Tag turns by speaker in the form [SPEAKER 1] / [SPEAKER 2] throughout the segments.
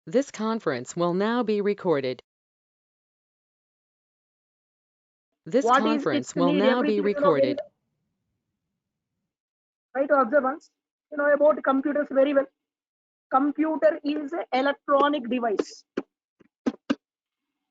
[SPEAKER 1] This conference will now be recorded. This
[SPEAKER 2] What is its
[SPEAKER 1] conference will
[SPEAKER 2] need?
[SPEAKER 1] now be
[SPEAKER 2] Everything you know very
[SPEAKER 1] recorded.
[SPEAKER 2] well. Try to observe once. You know about computers very well. Computer is an electronic device.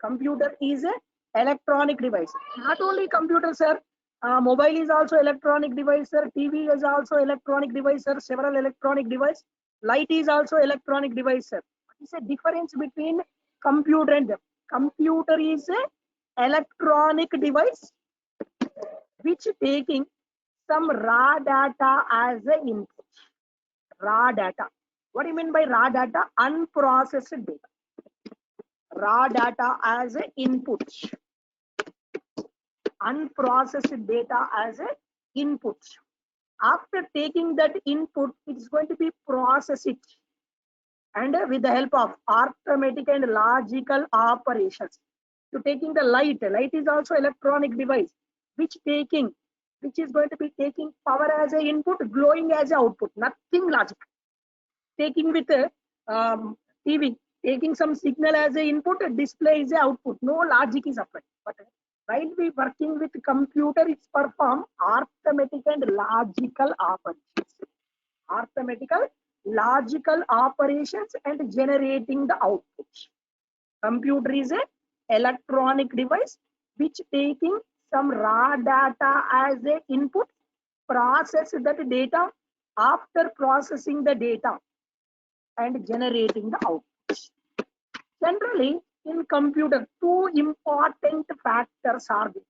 [SPEAKER 2] Computer is an electronic device. Not only computer, sir. Mobile is also electronic device, sir. TV is also electronic device, sir. Several electronic device. Light is also electronic device, sir. What is the difference between computer and them? Computer is a electronic device which taking some raw data as an input. Raw data. What do you mean by raw data? Unprocessed data. Raw data as an input. Unprocessed data as an input. After taking that input, it's going to be processed and with the help of arithmetic and logical operations. So taking the light is also electronic device which is going to be taking power as a input, glowing as a output, nothing logic. Taking with a TV, taking some signal as a input, display is a output, no logic is applied. But while we working with computer, it's perform arithmetic and logical operations. Arithmetical, logical operations and generating the output. Computer is a electronic device which taking some raw data as a input, process that data, after processing the data and generating the output. Generally, in computer, two important factors are there.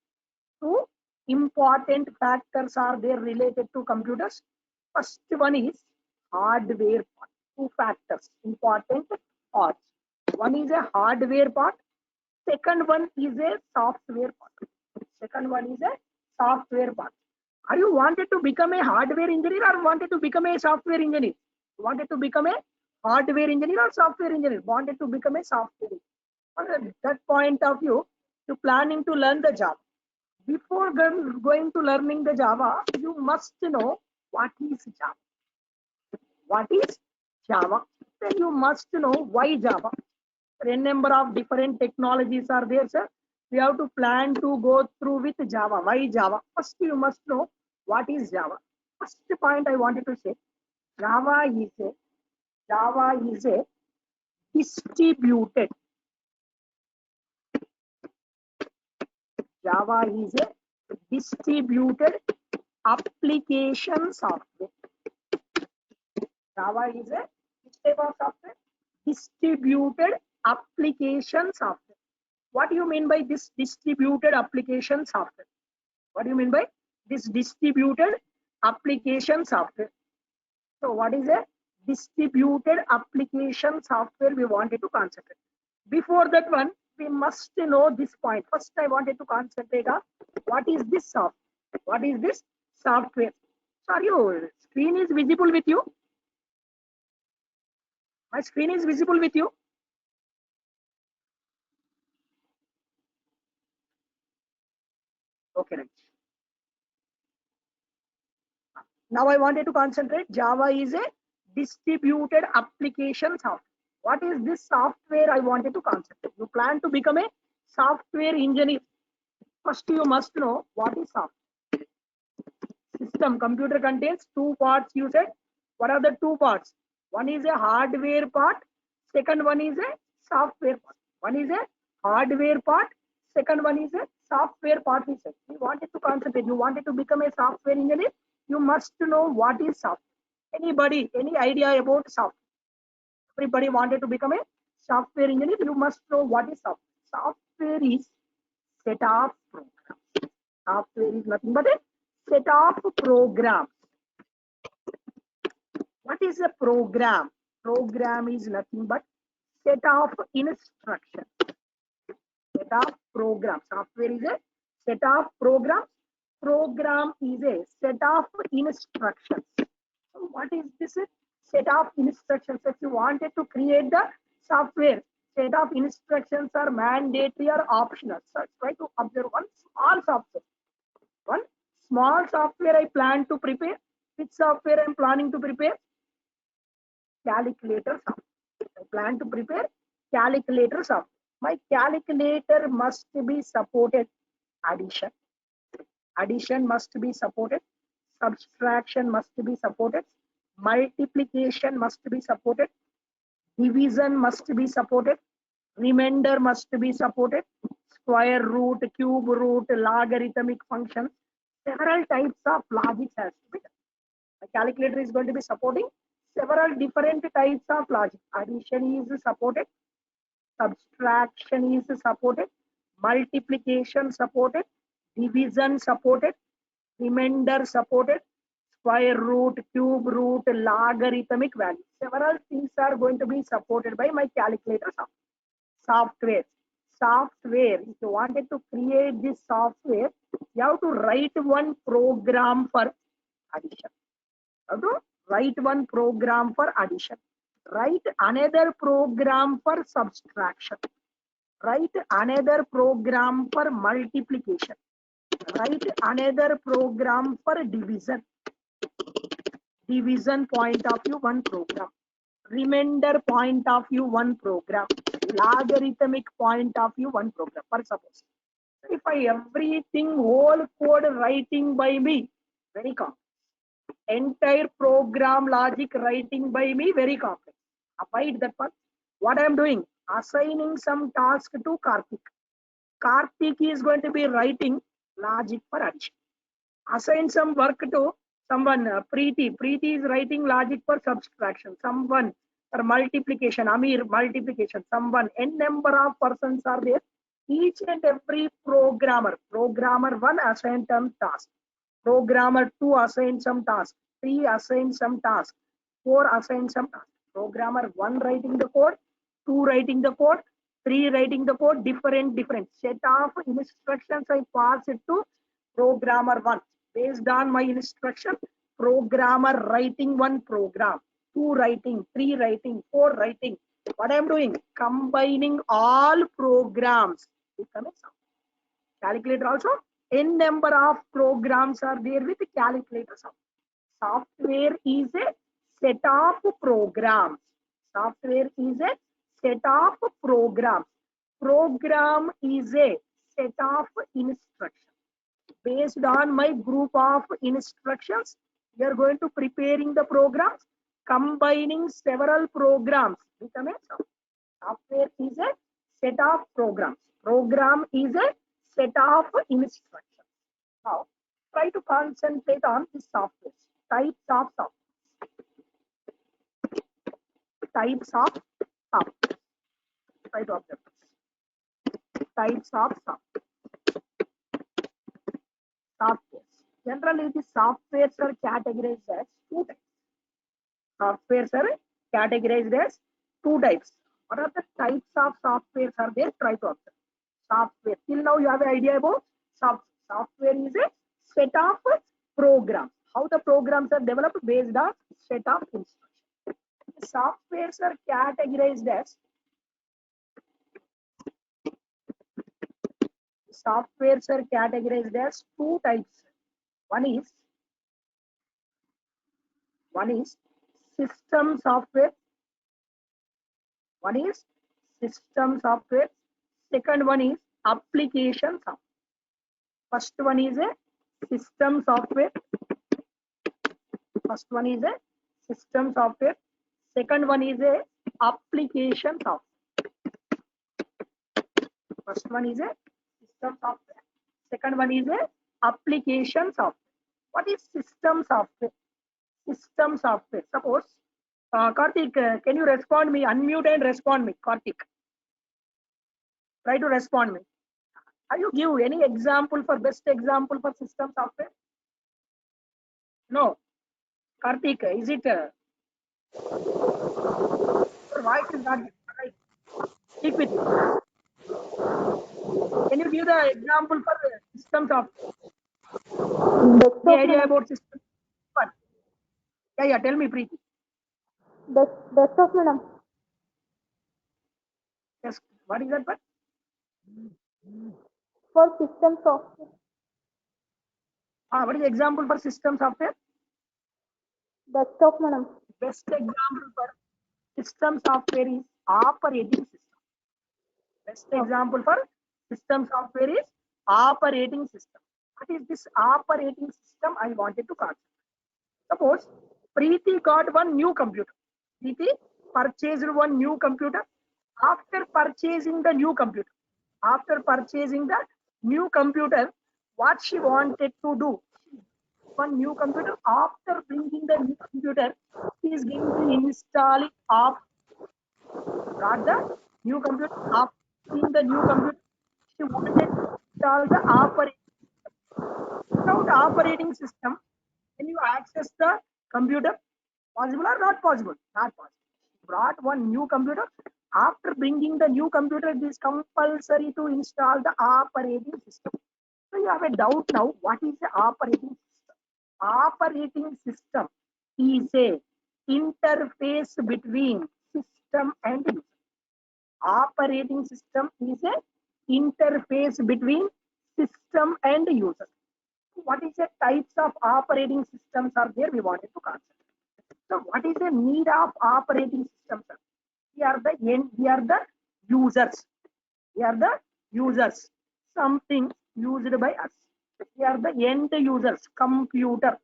[SPEAKER 2] Two important factors are there related to computers. First one is hardware part. Two factors, important parts. One is a hardware part. Second one is a software part. Second one is a software part. Are you wanted to become a hardware engineer or wanted to become a software engineer? Wanted to become a hardware engineer or software engineer? Wanted to become a software engineer. From that point of view, you planning to learn the Java. Before going to learning the Java, you must know what is Java. What is Java? Then you must know why Java. A number of different technologies are there, sir. We have to plan to go through with Java. Why Java? First, you must know what is Java. First point I wanted to say, Java is a distributed. Java is a distributed application software. Java is a which type of software? Distributed application software. What do you mean by this distributed application software? What do you mean by this distributed application software? So what is a distributed application software we wanted to concentrate? Before that one, we must know this point. First, I wanted to concentrate on what is this software? What is this software? So are your screen is visible with you? My screen is visible with you? Okay, right. Now I wanted to concentrate. Java is a distributed application software. What is this software I wanted to concentrate? You plan to become a software engineer. First, you must know what is software. System. Computer contains two parts, you said. What are the two parts? One is a hardware part. Second one is a software part. One is a hardware part. Second one is a software part. We said. We wanted to concentrate. You wanted to become a software engineer. You must know what is software. Anybody, any idea about software? Everybody wanted to become a software engineer. You must know what is software. Software is set of programs. Software is nothing but a set of programs. What is a program? Program is nothing but set of instructions. Set of programs. Software is a set of programs. Program is a set of instructions. So what is this set of instructions? If you wanted to create the software, set of instructions are mandatory or optional. So try to observe one small software. One small software I plan to prepare. Which software I am planning to prepare? Calculator software. plan to prepare calculator software. My calculator must be supported addition. Addition must be supported. Subtraction must be supported. Multiplication must be supported. Division must be supported. Remainder must be supported. Square root, cube root, logarithmic functions. Several types of logic has to be done. The calculator is going to be supporting several different types of logic. Addition is supported. Subtraction is supported. Multiplication supported. Division supported. Remainder supported. Square root, cube root, logarithmic value. Several things are going to be supported by my calculator software. Software, if you wanted to create this software, you have to write one program for addition. You have to write one program for addition. Write another program for subtraction. Write another program for multiplication. Write another program for division. Division point of view, one program. Remainder point of view, one program. Logarithmic point of view, one program. For suppose, if I everything whole code writing by me, very complex. Entire program logic writing by me, very complex. Avoid that part. What I am doing? Assigning some task to Karthik. Karthik is going to be writing logic for addition. Assign some work to someone, Preeti. Preeti is writing logic for subtraction. Someone for multiplication. Amir, multiplication. Someone. N number of persons are there. Each and every programmer. Programmer 1 assign some task. Programmer 2 assign some task. 3 assign some task. 4 assign some task. Programmer 1 writing the code. 2 writing the code. 3 writing the code. Different set of instructions I pass it to programmer 1. Based on my instruction, programmer writing one program, 2 writing, 3 writing, 4 writing. What I am doing? Combining all programs. Become a software. Calculator also, n number of programs are there with the calculator software. Software is a set of programs. Software is a set of programs. Program is a set of instructions. Based on my group of instructions, we are going to preparing the programs, combining several programs. Become a software. Software is a set of programs. Program is a set of instructions. Now, try to concentrate on the software. Types of software. Types of software. Try to observe this. Types of software. Softwares. Generally, the softwares are categorized as 2 types. Softwares are categorized as 2 types. What are the types of softwares are there? Try to observe. Software. Till now, you have an idea about software is a set of programs. How the programs are developed based on set of instructions. Softwares are categorized as two types. One is system software. One is system software. Second one is application software. First one is a system software. First one is a system software. Second one is a application software. First one is a system software. Second one is a application software. What is system software? System software. Suppose, Karthik, can you respond me? Unmute and respond me, Karthik. Try to respond me. Are you give any example for best example for system software? No. Karthik, is it? Your voice is not right. Speak with you. Can you give the example for system software? The idea about system. What? Yeah. Tell me, Preeti.
[SPEAKER 3] Desktop, madam.
[SPEAKER 2] Yes. What is that? But
[SPEAKER 3] For system software.
[SPEAKER 2] what is the example for system software?
[SPEAKER 3] Desktop, madam.
[SPEAKER 2] Best example for system software is operating system. Best example for system software is operating system. What is this operating system? I wanted to consider. Suppose Preeti got one new computer. Preeti purchased one new computer. After purchasing the new computer, what she wanted to do? One new computer. After bringing the new computer, she is going to install it off. Got the new computer. After seeing the new computer, she wanted to install the operating. Without operating system, can you access the computer? Possible or not possible? Not possible. Brought one new computer. After bringing the new computer, it is compulsory to install the operating system. So you have a doubt now. What is the operating system? Operating system is a interface between system and user. Operating system is a interface between system and user. What is the types of operating systems are there? We wanted to consider. So what is the need of operating systems? We are the users. We are the users. Something used by us. We are the end users. Computer.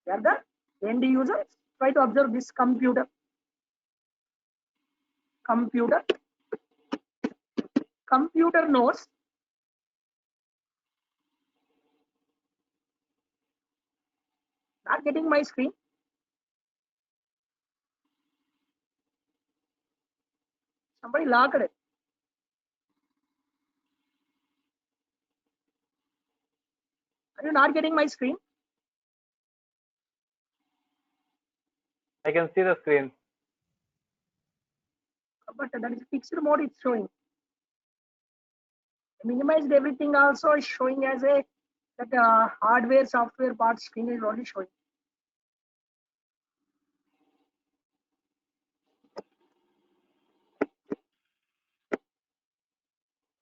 [SPEAKER 2] We are the end users. Try to observe this computer. Computer. Computer knows. Not getting my screen. Somebody locked it. Are you not getting my screen?
[SPEAKER 4] I can see the screen.
[SPEAKER 2] But that is fixed mode, it's showing. Minimized everything also is showing as a that hardware software part screen is only showing.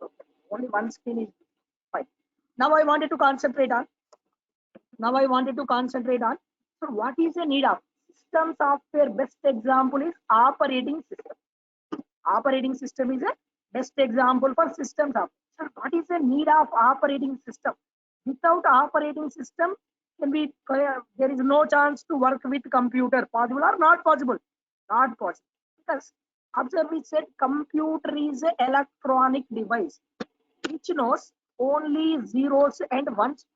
[SPEAKER 2] Okay. Only one screen is fine. Now I wanted to concentrate on. So what is the need of system software? Best example is operating system. Operating system is a best example for system software. So what is the need of operating system? Without operating system, there is no chance to work with computer. Possible or not possible? Not possible. Because observe, we said computer is an electronic device which knows only zeros and ones.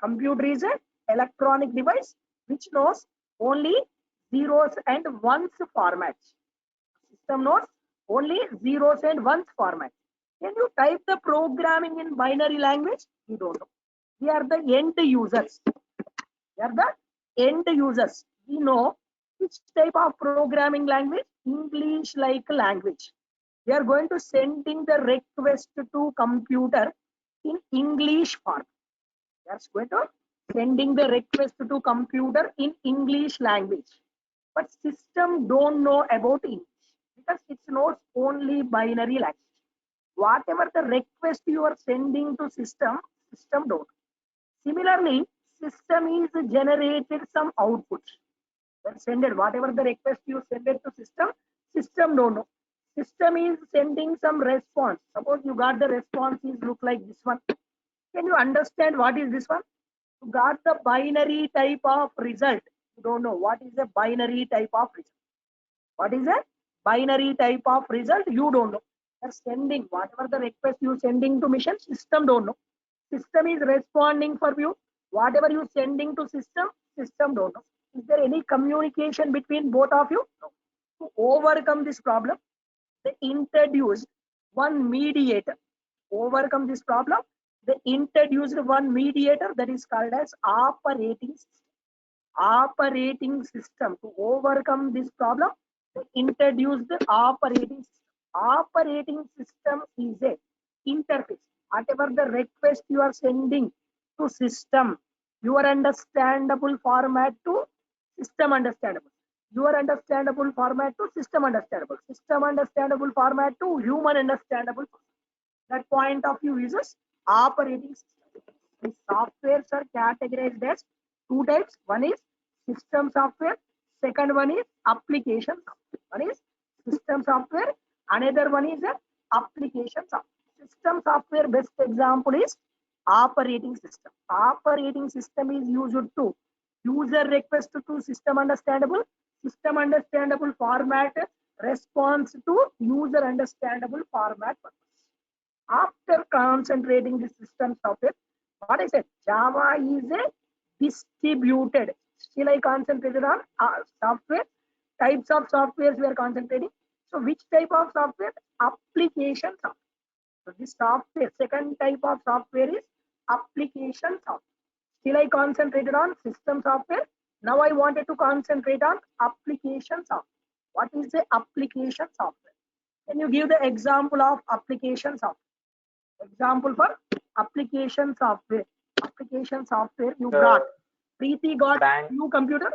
[SPEAKER 2] Computer is an electronic device which knows only zeros and ones formats. System knows only zeros and ones format. Can you type the programming in binary language? You don't know. We are the end users. We know which type of programming language? English like language. We are going to sending the request to computer in English form. We are going to sending the request to computer in English language. But system don't know about English because it knows only binary language. Whatever the request you are sending to system don't. Similarly, system is generated some output. Sended whatever the request you send it to system don't know. System is sending some response. Suppose you got the response is look like this one. Can you understand what is this one? You got the binary type of result. You don't know what is a binary type of result. What is a binary type of result? You don't know. You're sending whatever the request you sending to machine, system don't know. System is responding for you. Whatever you sending to system don't know. Is there any communication between both of you? No. To overcome this problem, they introduced one mediator. Overcome this problem, they introduced one mediator that is called as operating system. Operating system. To overcome this problem, they introduced the operating system. Operating system is a interface. Whatever the request you are sending to system, your understandable format to system understandable. Your understandable format to system understandable. System understandable format to human understandable. That point of view uses operating system. The softwares are categorized as two types. One is system software. Second one is application software. One is system software. Another one is application software. System software best example is operating system. Operating system is used to user request to system understandable format response to user understandable format purpose. After concentrating the system software, what I said, Java is a distributed. Still I concentrated on software. Types of softwares we are concentrating. So which type of software? Application software. So this software, second type of software is application software. Still I concentrated on system software. Now I wanted to concentrate on application software. What is the application software? Can you give the example of application software? Example for application software. Application software you got. Preeti got new computer.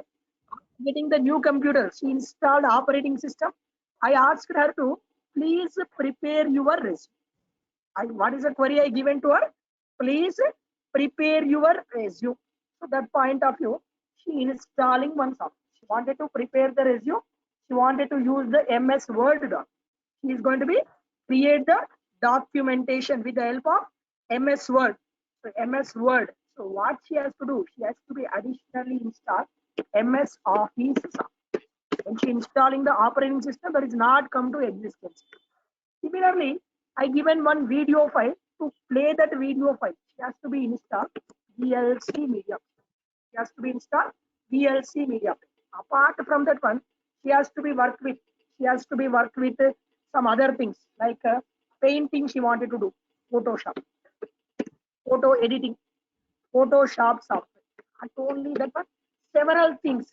[SPEAKER 2] Getting the new computer, she installed operating system. I asked her to please prepare your resume. What is the query I given to her? Please prepare your resume. So that point of view, she installing one software. She wanted to prepare the resume. She wanted to use the MS Word doc. She is going to be create the documentation with the help of MS Word. So MS Word. So what she has to do? She has to be additionally install MS Office software. When she installing the operating system, that is not come to existence. Similarly, I given one video file. To play that video file, she has to be installed VLC media. She has to be installed VLC media. Apart from that one, she has to be worked with. She has to be worked with some other things like painting. She wanted to do Photoshop, photo editing, Photoshop software. Not only that one, several things.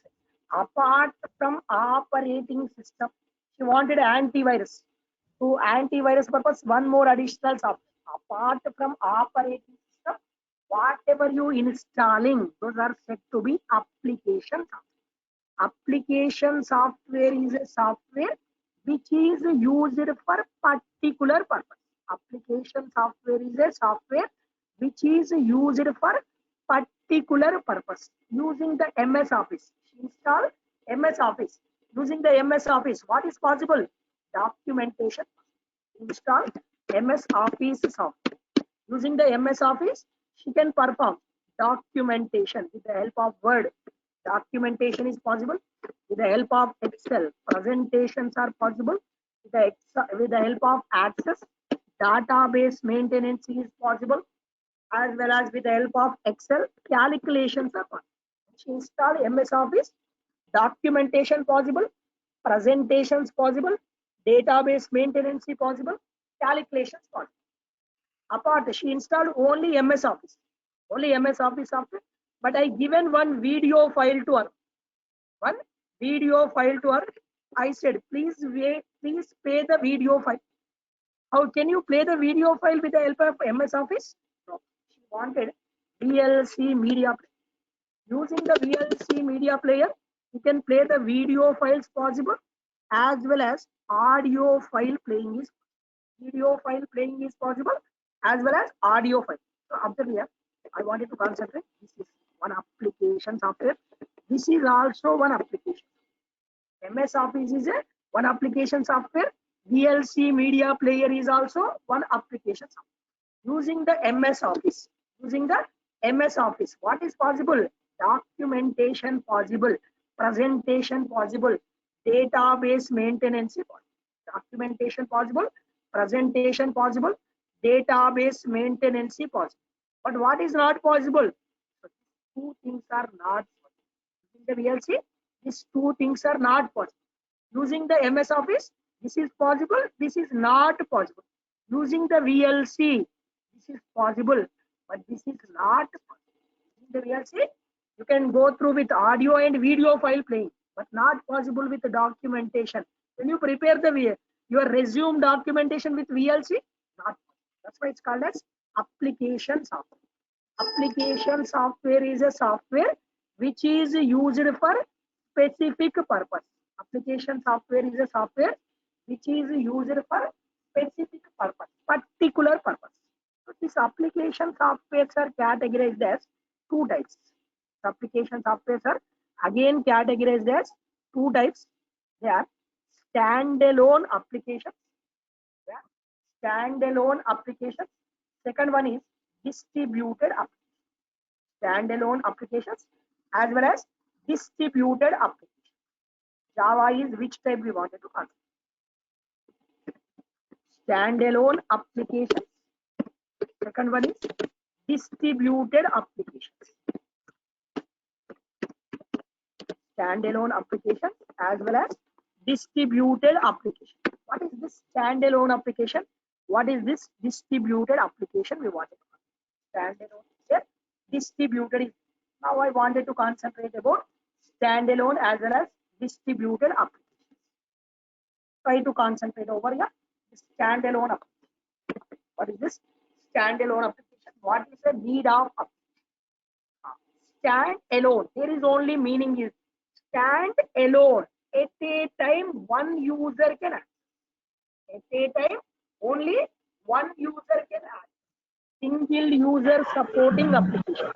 [SPEAKER 2] Apart from operating system, she wanted antivirus. To antivirus purpose, one more additional software. Apart from operating system, whatever you installing, those are said to be application software. Application software is a software which is used for particular purpose. Application software is a software which is used for particular purpose. Using the MS Office, install MS Office. Using the MS Office, what is possible? Documentation. Install MS Office software. Using the MS Office, she can perform documentation with the help of Word. Documentation is possible with the help of Excel. Presentations are possible with the help of Access. Database maintenance is possible as well as with the help of Excel. Calculations are possible. She install MS Office. Documentation possible. Presentations possible. Database maintenance is possible. Calculations possible. Apart, she installed only MS Office. Only MS Office software. But I given one video file to her. One video file to her. I said, please wait, please play the video file. How can you play the video file with the help of MS Office? No. She wanted VLC media player. Using the VLC media player, you can play the video files possible as well as audio file playing is possible as well as audio file. So after here, I wanted to concentrate. This is one application software. This is also one application. MS Office is one application software. VLC media player is also one application software. Using the MS Office, what is possible? Documentation possible, presentation possible, database maintenance possible. Documentation possible, presentation possible, database maintenance possible. But what is not possible? So two things are not possible. Using the VLC, these two things are not possible. Using the MS Office, this is possible, this is not possible. Using the VLC, this is possible, but this is not possible. Using the VLC, you can go through with audio and video file playing, but not possible with the documentation. When you prepare your resume documentation with VLC, not possible. That's why it's called as application software. Application software is a software which is used for specific purpose. Application software is a software which is used for specific purpose, particular purpose. So this application softwares are categorized as two types. Application softwares are again categorized as two types. They are standalone applications. Yeah. Standalone applications. Second one is distributed applications. Standalone applications as well as distributed applications. Java is which type we wanted to consider? Standalone applications. Second one is distributed applications. Standalone applications as well as distributed application. What is this standalone application? What is this distributed application we wanted to consider? Standalone is distributed is. Now I wanted to concentrate about standalone as well as distributed applications. Try to concentrate over here. Standalone application. What is this standalone application? What is the need of application? Stand alone. There is only meaning is stand alone. At a time, one user can access. At a time, only one user can access. Single user supporting application.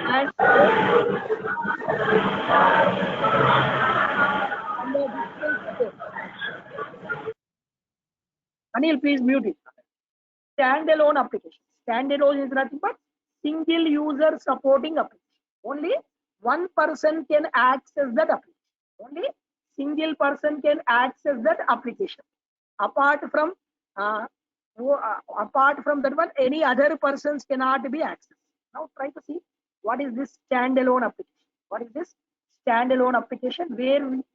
[SPEAKER 2] And Anil, please mute it. Standalone application. Standalone is nothing but single user supporting application. Only one person can access that application. Only single person can access that application. Apart from that one, any other persons cannot be accessed. Now try to see what is this standalone application. What is this standalone application?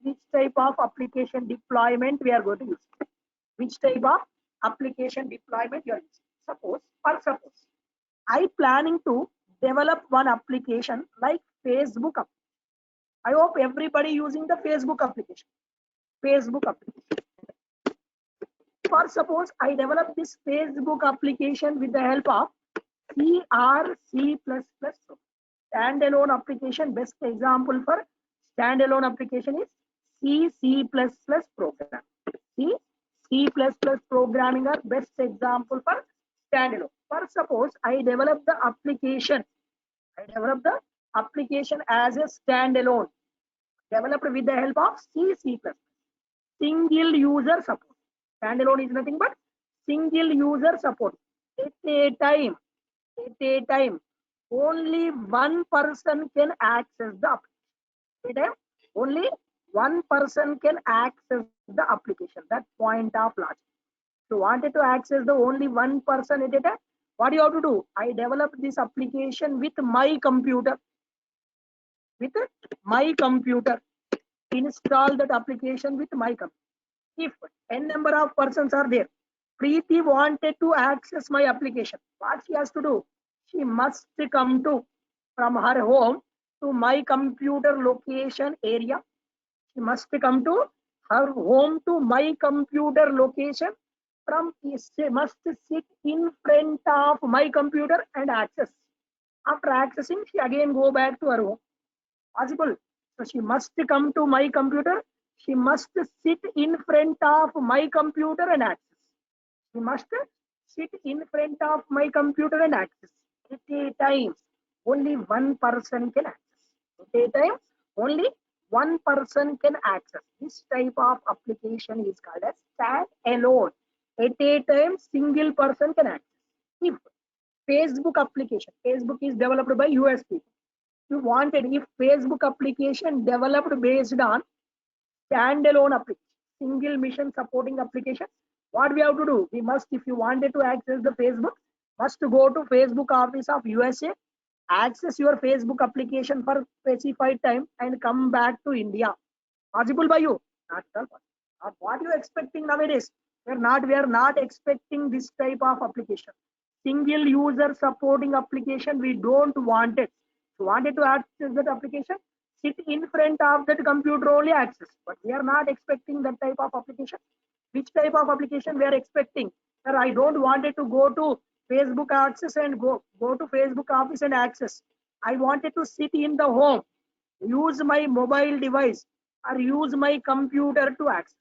[SPEAKER 2] Which type of application deployment we are going to use? Which type of application deployment you are using? Suppose I planning to develop one application like Facebook application. I hope everybody using the Facebook application. Facebook application. For suppose I develop this Facebook application with the help of C or C++. Standalone application, best example for standalone application is C++ program. C++ programming are best example for standalone. For suppose I develop the application as a standalone, developed with the help of C++. Single user support. Standalone is nothing but single user support. At a time, only one person can access the application. At a time, only one person can access the application. That point of logic. So wanted to access the only one person at a time. What do you have to do? I develop this application with my computer. Install that application with my computer. If n number of persons are there, Preeti wanted to access my application. What she has to do? She must come from her home to my computer location area. She must come to her home to my computer location. She must sit in front of my computer and access. After accessing, she again go back to her home. Possible. So she must come to my computer. She must sit in front of my computer and access. She must sit in front of my computer and access. At a time, only one person can access. At a time, only one person can access. This type of application is called as standalone. At a time, single person can access. If Facebook application, Facebook is developed by US people. If Facebook application developed based on standalone application, single mission supporting application, what we have to do? We must, if you wanted to access the Facebook, must go to Facebook office of USA, access your Facebook application for specified time and come back to India. Possible by you? Not at all. What you expecting nowadays? We are not expecting this type of application. Single user supporting application, we don't want it. So wanted to access that application, sit in front of that computer only access. But we are not expecting that type of application. Which type of application we are expecting? Sir, I don't wanted to go to Facebook access and go to Facebook office and access. I wanted to sit in the home, use my mobile device or use my computer to access.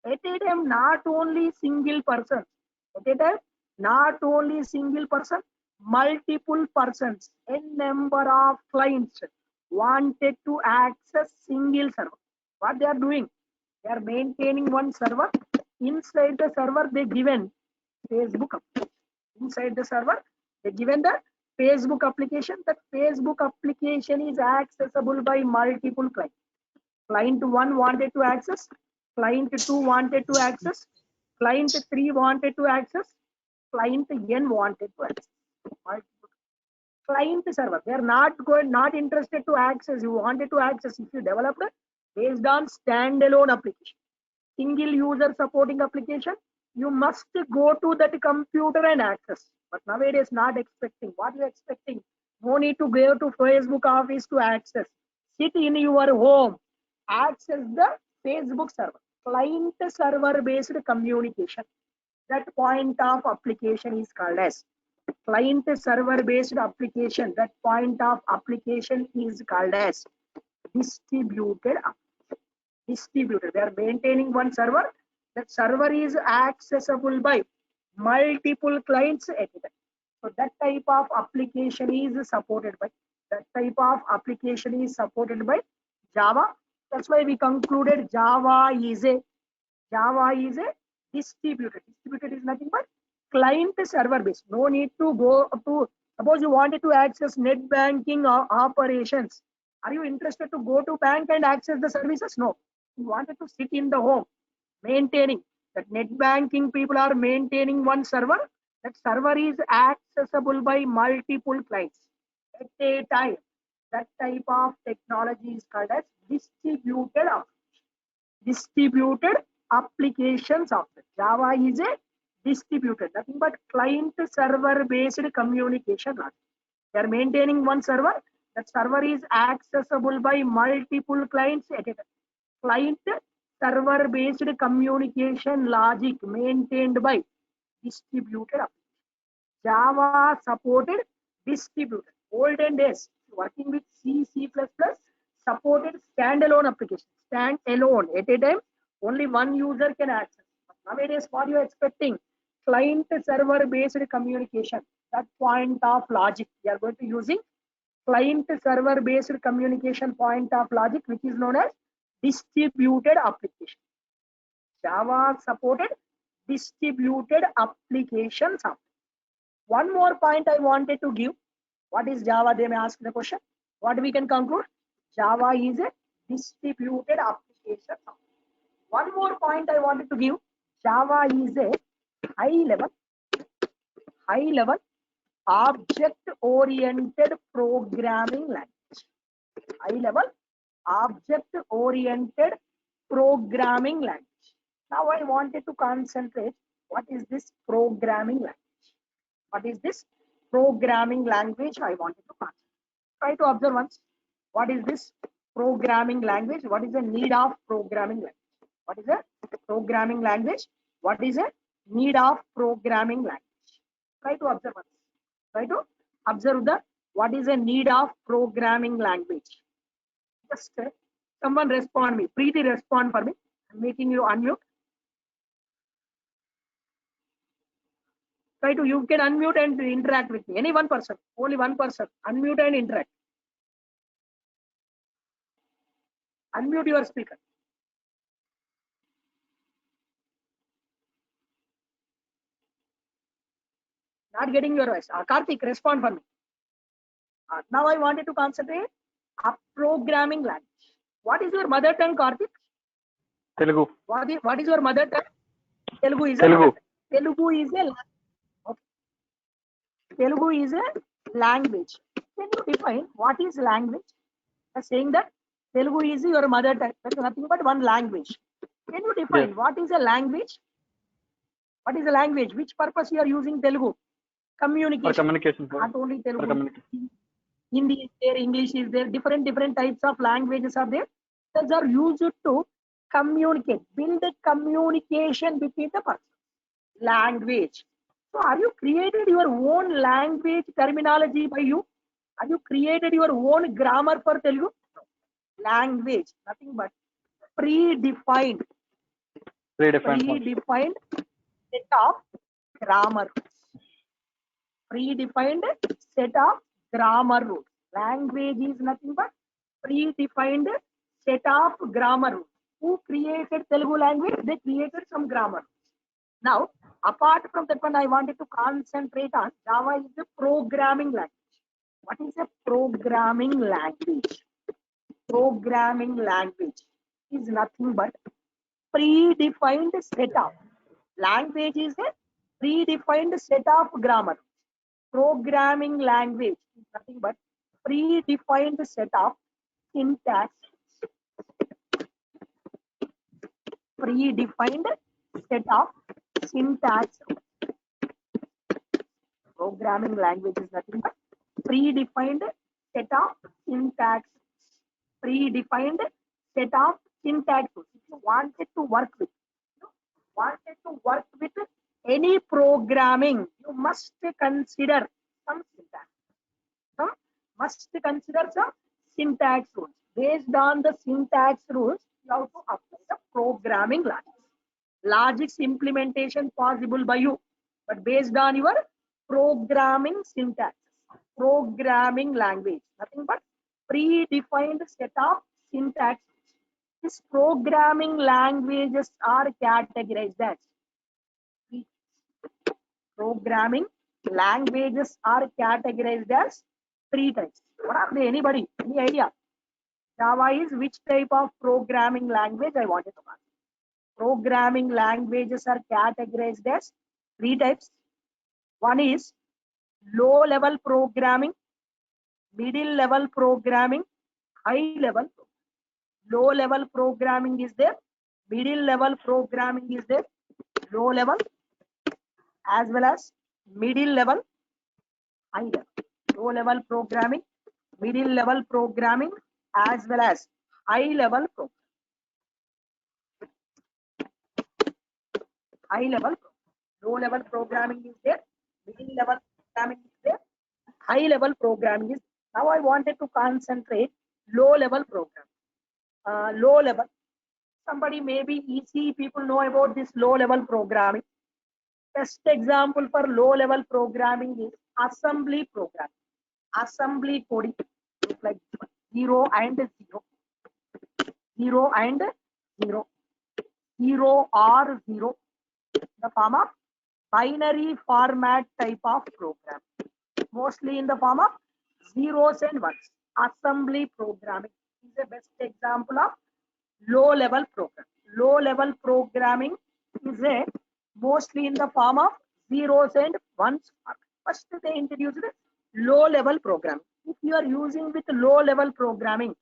[SPEAKER 2] At a time, not only single person. At a time, not only single person, multiple persons, n number of clients wanted to access single server. What they are doing? They are maintaining one server. Inside the server, they given Facebook application. Inside the server, they given the Facebook application. That Facebook application is accessible by multiple clients. Client 1 wanted to access, client 2 wanted to access, client 3 wanted to access, client n wanted to access. Multiple client server, they are not interested to access. You wanted to access. If you developed based on standalone application, single user supporting application, you must go to that computer and access. But nowadays, not expecting. What you expecting? No need to go to Facebook office to access. Sit in your home, access the Facebook server. Client server based communication. That point of application is called as client server based application. That point of application is called as distributed application. Distributed. They are maintaining one server. That server is accessible by multiple clients at a time. So that type of application is supported by Java. That's why we concluded Java is a distributed. Distributed is nothing but client server based. No need to go to, suppose you wanted to access net banking operations. Are you interested to go to bank and access the services? No. You wanted to sit in the home maintaining. That net banking people are maintaining one server. That server is accessible by multiple clients at a time. That type of technology is called as distributed application software. Java is a distributed, nothing but client server based communication logic. They are maintaining one server. That server is accessible by multiple clients at a time. Client server based communication logic maintained by distributed application. Java supported distributed. Olden days, working with C, C++, supported standalone application. Stand alone at a time, only one user can access. But nowadays, what you are expecting? Client server based communication. That point of logic. We are going to using client server based communication point of logic, which is known as distributed application. Java supported distributed applications. One more point I wanted to give. What is Java? They may ask the question. What we can conclude? Java is a distributed application. One more point I wanted to give. Java is a high level object-oriented programming language. High level object-oriented programming language. Now I wanted to concentrate. What is this programming language? What is this programming language? I wanted to concentrate. Try to observe once. What is this programming language? What is the need of programming language? What is a programming language? What is a need of programming language? Try to observe once. Try to observe the what is a need of programming language. Just someone respond me. Preeti, respond for me. I'm making you unmute. Try to, you can unmute and interact with me. Any one person, only one person. Unmute and interact. Unmute your speaker. Not getting your voice. Karthik, respond for me. Now I wanted to concentrate a programming language. What is your mother tongue, Karthik?
[SPEAKER 4] Telugu.
[SPEAKER 2] What is your mother tongue? Telugu is
[SPEAKER 4] Telugu.
[SPEAKER 2] Telugu is a okay. Telugu is a language. Can you define what is language? Saying that Telugu is your mother tongue. That's nothing but one language. Can you define what is a language? What is a language? Which purpose you are using Telugu? Communication.
[SPEAKER 4] For communication.
[SPEAKER 2] Not only Telugu. Hindi is there, English is there, different types of languages are there. Those are used to communicate, build a communication between the person. Language. So are you created your own language terminology by you? Have you created your own grammar for Telugu? Language, nothing but predefined set of grammar rules. Predefined set of grammar rules. Language is nothing but predefined set of grammar rules. Who created Telugu language? They created some grammar. Now, apart from that one, I wanted to concentrate on Java is a programming language. What is a programming language? Programming language is nothing but predefined set of language is a predefined set of grammar. Programming language is nothing but predefined set of syntax. Predefined set of syntax. Programming language is nothing but predefined set of syntax. Predefined set of syntax. If you wanted to work with any programming, you must consider some syntax. Must consider some syntax rules. Based on the syntax rules, you have to apply the programming logic. Logic's implementation possible by you, but based on your programming syntax. Programming language, nothing but predefined set of syntax. These programming languages are categorized as programming languages are categorized as three types. What are they? Anybody? Any idea? Java is which type of programming language? I wanted to ask. Programming languages are categorized as three types. One is low level programming, middle level programming, high level. Low level programming is there, middle level programming is there, low level as well as middle level, high level. Low level programming, middle level programming as well as high level programming. High level, low level programming is there, middle level programming is there, high level programming is. Now I wanted to concentrate low level programming. Low level, somebody maybe easy people know about this low level programming. Best example for low level programming is assembly programming. Assembly coding like 0 and 0, 0 and 0, 0 or 0, the form of binary format type of program, mostly in the form of zeros and ones. Assembly programming is the best example of low level program. Low level programming is a mostly in the form of zeros and ones. First they introduced low level programming. If you are using with low level programming,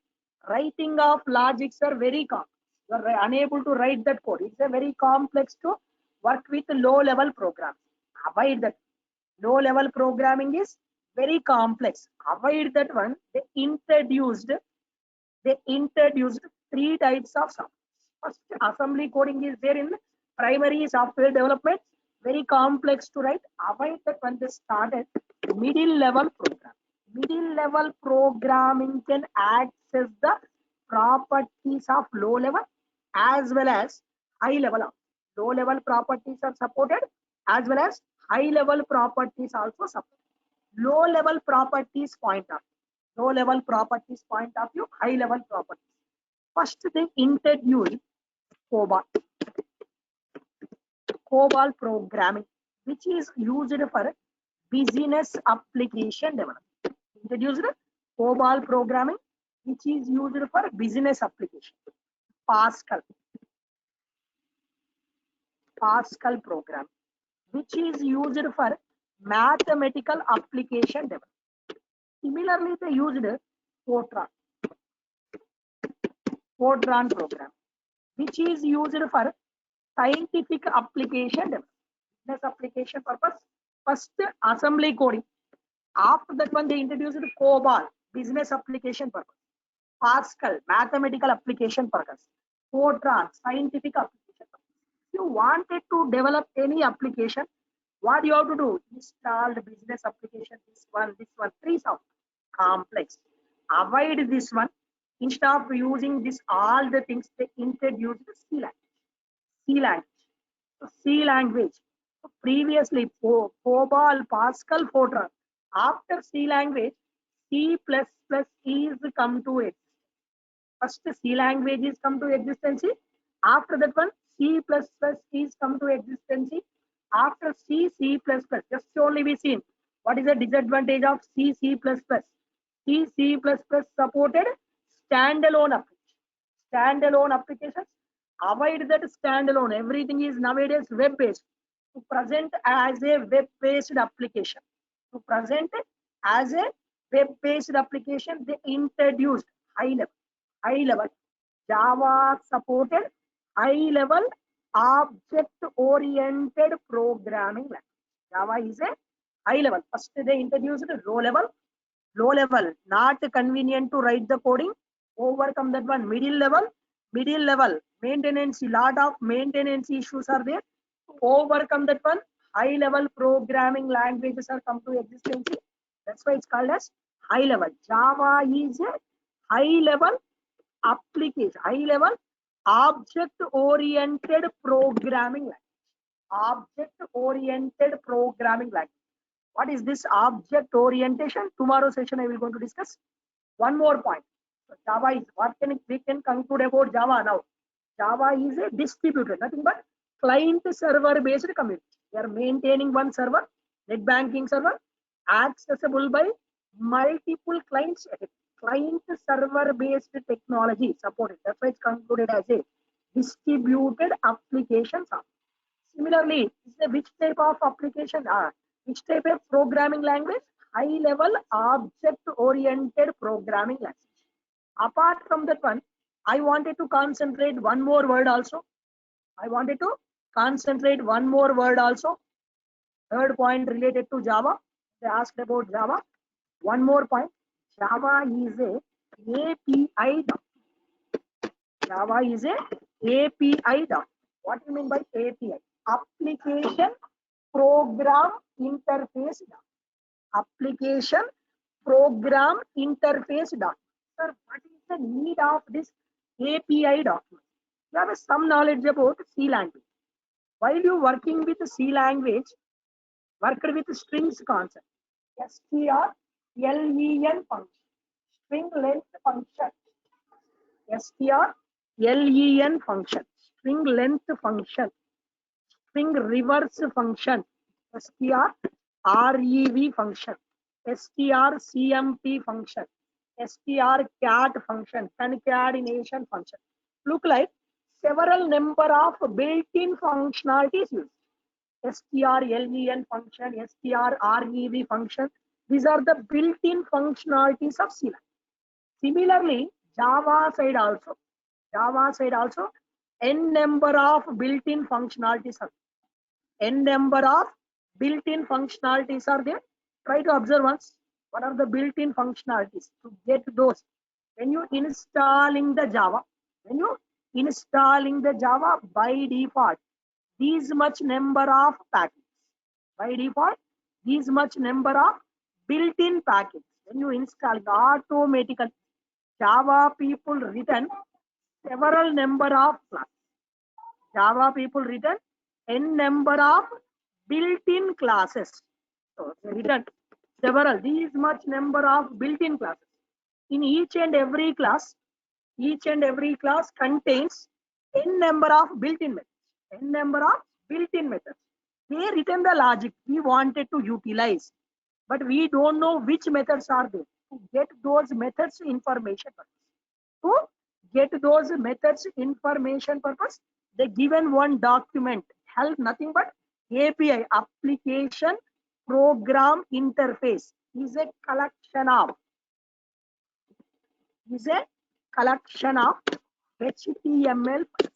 [SPEAKER 2] writing of logics are very complex. You are unable to write that code. It's a very complex to work with low level program. Avoid that. Low level programming is very complex. Avoid that one. They introduced three types of software. First, assembly coding is there in primary software development, very complex to write. Avoid that when they started middle level program. Middle level programming can access the properties of low level as well as high level. Low level properties are supported as well as high level properties also supported. Low level properties point of view, low level properties point of view, high level properties. First they introduced COBOL. COBOL programming, which is used for business application development. Introduced COBOL programming, which is used for business application. Pascal program, which is used for mathematical application development. Similarly, they used Fortran program, which is used for scientific application development. Business application purpose. First assembly coding. After that one they introduced COBOL, business application purpose. Pascal, mathematical application purpose. Fortran, scientific application purpose. If you wanted to develop any application, what you have to do? Install the business application, this one, three software. Complex. Avoid this one. Instead of using this all the things, they introduced C language. C language. Previously COBOL, Pascal, Fortran. After C language, C++ is come to it. First C language is come to existence. After that one, C++ is come to existence. After C, C++. Just only we seen what is the disadvantage of C, C++. C, C++ supported standalone application. Standalone applications. Avoid that standalone. Everything is nowadays web-based. To present as a web-based application. To present as a web-based application, they introduced high level Java supported high level object oriented programming language. Java is a high level. First they introduced low level, not convenient to write the coding. Overcome that one. Middle level, maintenance, lot of maintenance issues are there. Overcome that one, high level programming languages are come to existence. That's why it's called as high level. Java is a high level application, high level object oriented programming language. Object oriented programming language. What is this object orientation? Tomorrow session I will going to discuss. One more point. So Java is, what can we can conclude about Java now? Java is a distributed, nothing but client server based community. We are maintaining one server, net banking server, accessible by multiple clients. Client server based technology supported. That's why it's concluded as a distributed application software. Similarly, which type of application are? Which type of programming language? High level object oriented programming language. Apart from that one, I wanted to concentrate one more word also. Third point related to Java. They asked about Java. One more point. Java is a API document. Java is a API document. What do you mean by API? Application Program Interface document. Application Program Interface document. Sir, what is the need of this API document? You have some knowledge about C language. While you working with C language, worked with strings concept. strlen function, string length function, strlen function, string length function, string reverse function, strrev function, strcmp function, strcat function, concatenation function. Look like several number of built-in functionalities used. strlen function, strrev function. These are the built-in functionalities of C. Similarly, Java side also, n number of built-in functionalities are there. Try to observe once. What are the built-in functionalities? To get those, when you installing the Java, by default, these much number of packages. By default, these much number of built-in packages. When you install it automatically, Java people written several number of classes. Java people written n number of built-in classes. So they written several, these much number of built-in classes. In each and every class contains n number of built-in methods. They written the logic we wanted to utilize, but we don't know which methods are there. To get those methods information purpose, they given one document, help nothing but API, application program interface, is a collection of HTML files,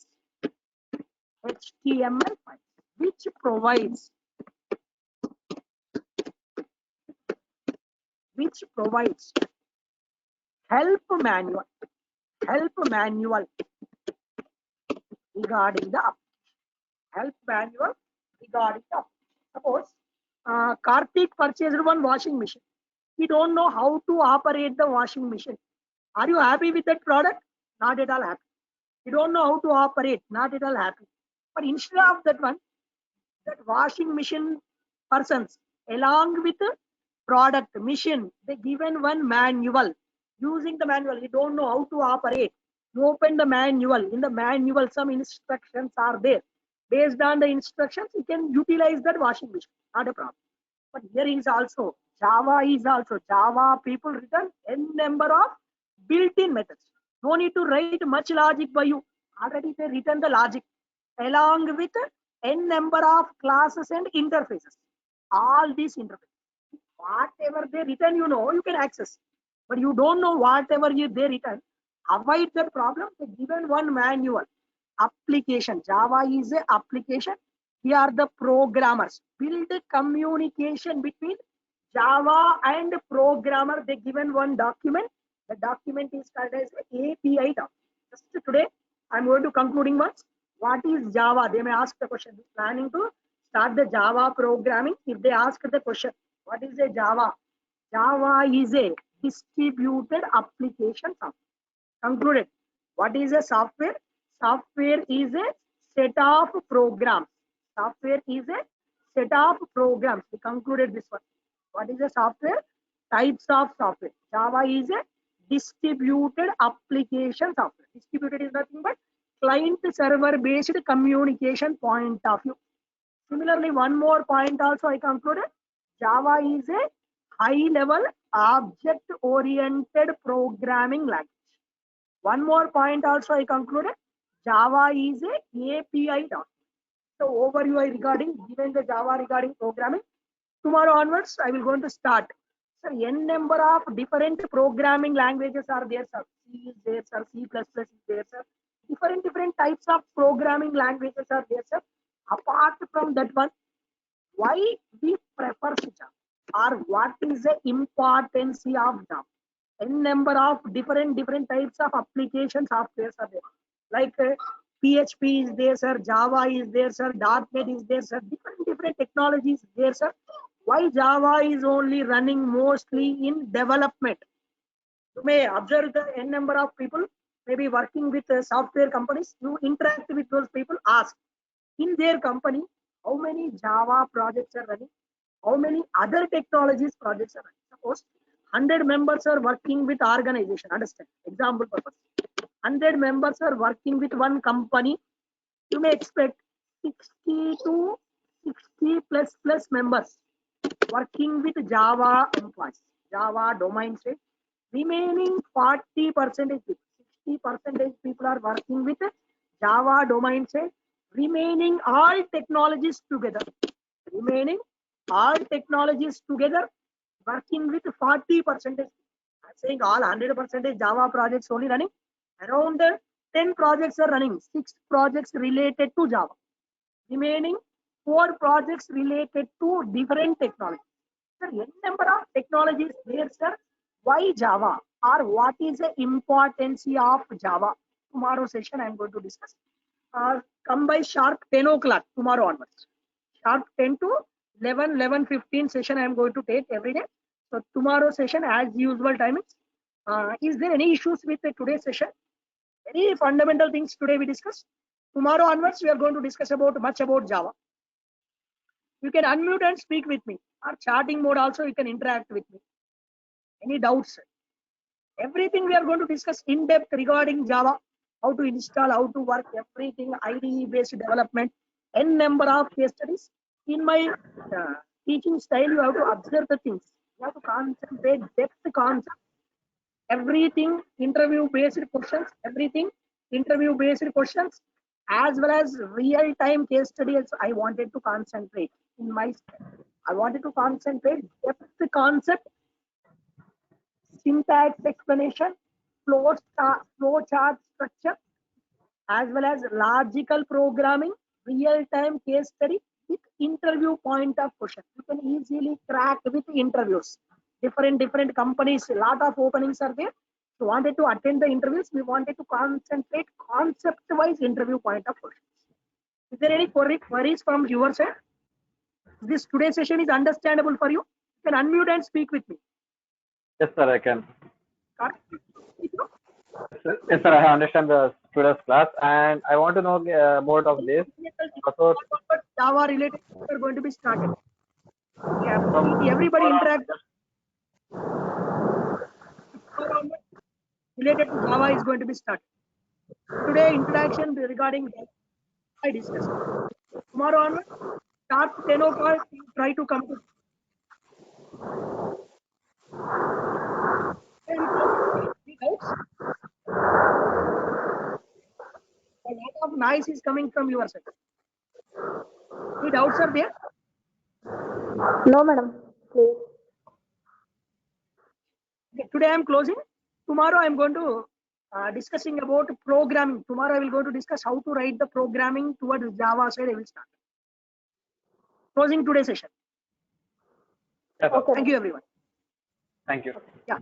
[SPEAKER 2] which provides help manual regarding the Suppose Karthik purchased one washing machine. He don't know how to operate the washing machine. Are you happy with that product? Not at all happy. You don't know how to operate, not at all happy. But instead of that one, that washing machine persons, along with the product machine, they given one manual. Using the manual, you don't know how to operate. You open the manual. In the manual, some instructions are there. Based on the instructions, you can utilize that washing machine. Not a problem. But here is also Java people written n number of built-in methods. No need to write much logic by you. Already they written the logic along with n number of classes and interfaces. All these interfaces, whatever they written, you can access. But you don't know whatever they written. Avoid that problem. They given one manual. Application. Java is a application. We are the programmers. Build communication between Java and programmer. They given one document. The document is called as API document. Just today, I'm going to concluding once. What is Java? They may ask the question. Planning to start the Java programming. If they ask the question, what is a Java? Java is a distributed application software. Concluded. What is a software? Software is a set of programs. Software is a set of programs. We concluded this one. What is a software? Types of software. Java is a distributed application software. Distributed is nothing but client server based communication point of view. Similarly, one more point also I concluded. Java is a high level object oriented programming language. One more point also I concluded. Java is a API document. So overview regarding given the Java regarding programming. Tomorrow onwards, I will going to start. Sir, n number of different programming languages are there, sir. C is there, sir. C++ is there, sir. Different types of programming languages are there, sir. Apart from that one, why we prefer Java, or what is the importance of Java? N number of different types of application softwares are there. Like PHP is there, sir. Java is there, sir. .NET is there, sir. Different technologies there, sir. Why Java is only running mostly in development? You may observe the n number of people maybe working with software companies. You interact with those people. Ask in their company how many Java projects are running, how many other technologies projects are running. Suppose 100 members are working with organization. Understand? Example purpose. 100 members are working with one company. You may expect 60 to 60 plus members working with Java employees, Java domain set. Remaining 40% people, 60% people are working with Java domain set. Remaining all technologies together. Remaining all technologies together working with 40%. I'm saying all 100% Java projects only running. Around 10 projects are running. 6 projects related to Java. Remaining 4 projects related to different technologies. Sir, n number of technologies there, sir. Why Java? Or what is the importance of Java? Tomorrow session I am going to discuss. Come by sharp 10 o'clock tomorrow onwards. Sharp 10 to 11:15 session I am going to take every day. So tomorrow session as usual timings. Is there any issues with today's session? Any fundamental things today we discuss? Tomorrow onwards we are going to discuss much about Java. You can unmute and speak with me. Or chatting mode also you can interact with me. Any doubts? Everything we are going to discuss in depth regarding Java. How to install, how to work, everything IDE based development. N number of case studies. In my teaching style, you have to observe the things. You have to concentrate depth concept. Everything interview based questions. Everything interview based questions, as well as real time case studies. I wanted to concentrate in my style. I wanted to concentrate depth concept, syntax explanation, flow chart structure, as well as logical programming, real time case study with interview point of question. You can easily crack with interviews. Different companies, a lot of openings are there. So wanted to attend the interviews. We wanted to concentrate concept-wise interview point of questions. Is there any queries from your side? This today's session is understandable for you. You can unmute and speak with me.
[SPEAKER 4] Yes, sir, I can.
[SPEAKER 2] Got it?
[SPEAKER 4] Yes, sir, I understand the today's class, and I want to know more of this. Also,
[SPEAKER 2] Java related are going to be started. Yeah, everybody interact. Related to Java is going to be started. Today introduction regarding that I discussed. Tomorrow onward, start 10 o'clock, try to come to. Any doubts? A lot of noise is coming from your side. Any doubts are there?
[SPEAKER 3] No, madam. Please.
[SPEAKER 2] Okay, today I am closing. Tomorrow I am going to discussing about programming. Tomorrow I will go to discuss how to write the programming towards Java side. I will start. Closing today's session.
[SPEAKER 4] Yes, sir.
[SPEAKER 3] Okay.
[SPEAKER 2] Thank you, everyone.
[SPEAKER 4] Thank you.
[SPEAKER 2] Yeah.